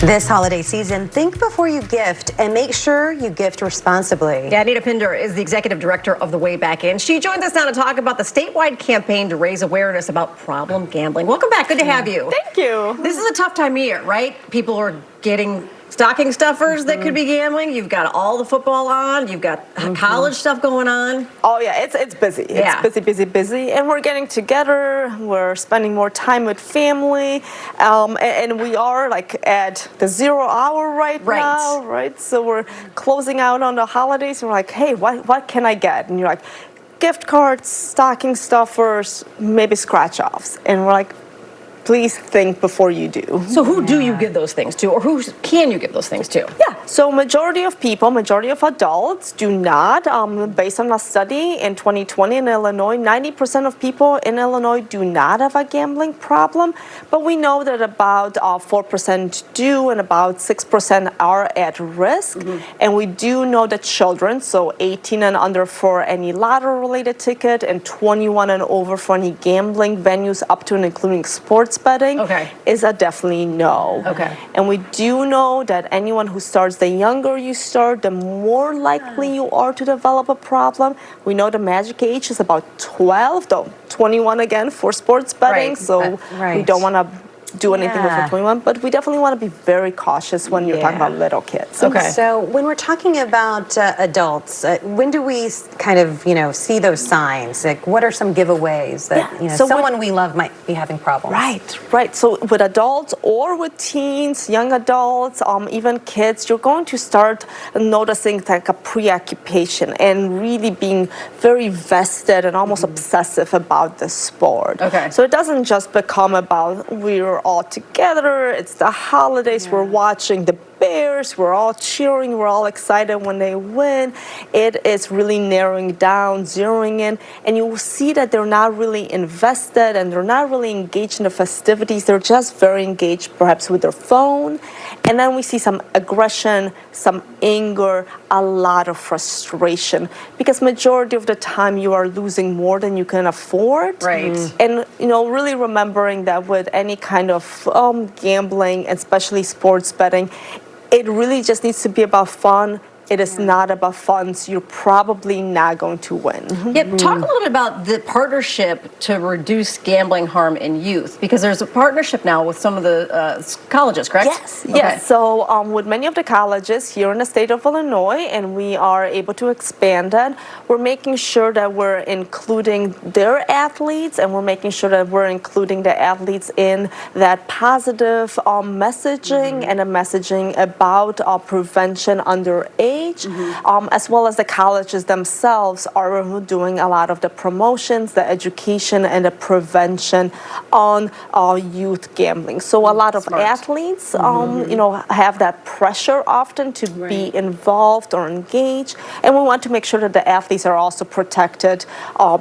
This holiday season, think before you gift and make sure you gift responsibly. Yeah, Anita Pinder is the executive director of the Way Back In. She joins us now to talk about the statewide campaign to raise awareness about problem gambling. Welcome back. Good to have you. Thank you. This is a tough time of year, right? People are getting stocking stuffers that could be gambling. You've got all the football on. You've got college stuff going on. Oh yeah, it's busy. It's busy, and we're getting together. We're spending more time with family, and we are like at the 0 hour right now, right? So we're closing out on the holidays. And we're like, hey, what can I get? And you're like, gift cards, stocking stuffers, maybe scratch offs, and we're like, please think before you do. So who do you give those things to, or who can you give those things to? Yeah, so majority of adults do not. Based on a study in 2020 in Illinois, 90% of people in Illinois do not have a gambling problem, but we know that about 4% do and about 6% are at risk. And we do know that children, so 18 and under for any lottery-related ticket and 21 and over for any gambling venues up to and including sports betting is a definitely no. And we do know that anyone who starts, the younger you start, the more likely you are to develop a problem. We know the magic age is about 12, though 21 again for sports betting, so we don't want to do anything before 21, but we definitely want to be very cautious when you're talking about little kids. So when we're talking about adults, when do we kind of, see those signs? Like, what are some giveaways that, so someone we love might be having problems? Right. So with adults or with teens, young adults, even kids, you're going to start noticing like a preoccupation and really being very vested and almost obsessive about the sport. So it doesn't just become about we're all together, it's the holidays, we're watching the Bears, we're all cheering, we're all excited when they win. It is really narrowing down, zeroing in, and you will see that they're not really invested and they're not really engaged in the festivities. They're just very engaged perhaps with their phone. And then we see some aggression, some anger, a lot of frustration, because majority of the time you are losing more than you can afford. And really remembering that with any kind of gambling, especially sports betting, it really just needs to be about fun. It is not about fun, so you're probably not going to win. Talk a little bit about the partnership to reduce gambling harm in youth, because there's a partnership now with some of the colleges, correct? Yes. So with many of the colleges here in the state of Illinois, and we are able to expand that, we're making sure that we're including their athletes, and we're making sure that we're including the athletes in that positive messaging and a messaging about prevention underage. As well as the colleges themselves are doing a lot of the promotions, the education, and the prevention on youth gambling. So a lot of athletes, have that pressure often to be involved or engaged, and we want to make sure that the athletes are also protected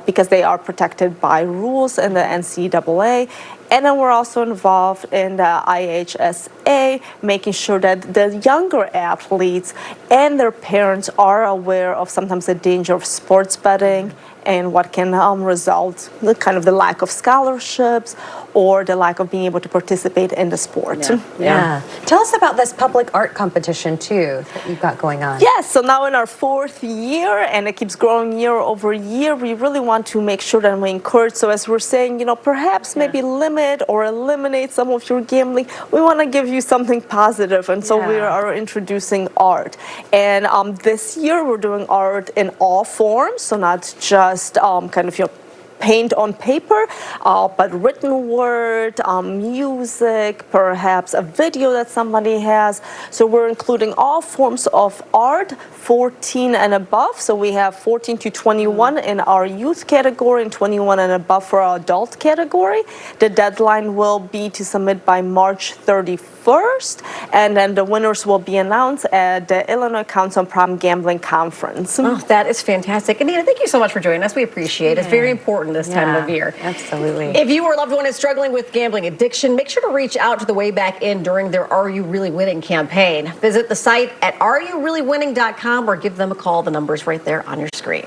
because they are protected by rules in the NCAA. And then we're also involved in the IHSA, making sure that the younger athletes and their parents are aware of sometimes the danger of sports betting and what can result in kind of the lack of scholarships or the lack of being able to participate in the sport. Tell us about this public art competition, too, that you've got going on. Yes, so now in our 4th year, and it keeps growing year over year, we really want to make sure that we encourage. So as we're saying, perhaps maybe limit or eliminate some of your gambling, we want to give you something positive. And so we are introducing art. And this year, we're doing art in all forms, so not just kind of paint on paper, but written word, music, perhaps a video that somebody has. So we're including all forms of art, 14 and above. So we have 14 to 21 in our youth category and 21 and above for our adult category. The deadline will be to submit by March 31st, and then the winners will be announced at the Illinois Council on Problem Gambling Conference. Oh, that is fantastic. Anita, thank you so much for joining us. We appreciate it. It's very important this time of year. Absolutely. If you or a loved one is struggling with gambling addiction, make sure to reach out to the Way Back In during their Are You Really Winning campaign. Visit the site at areyourreallywinning.com or give them a call. The number's right there on your screen.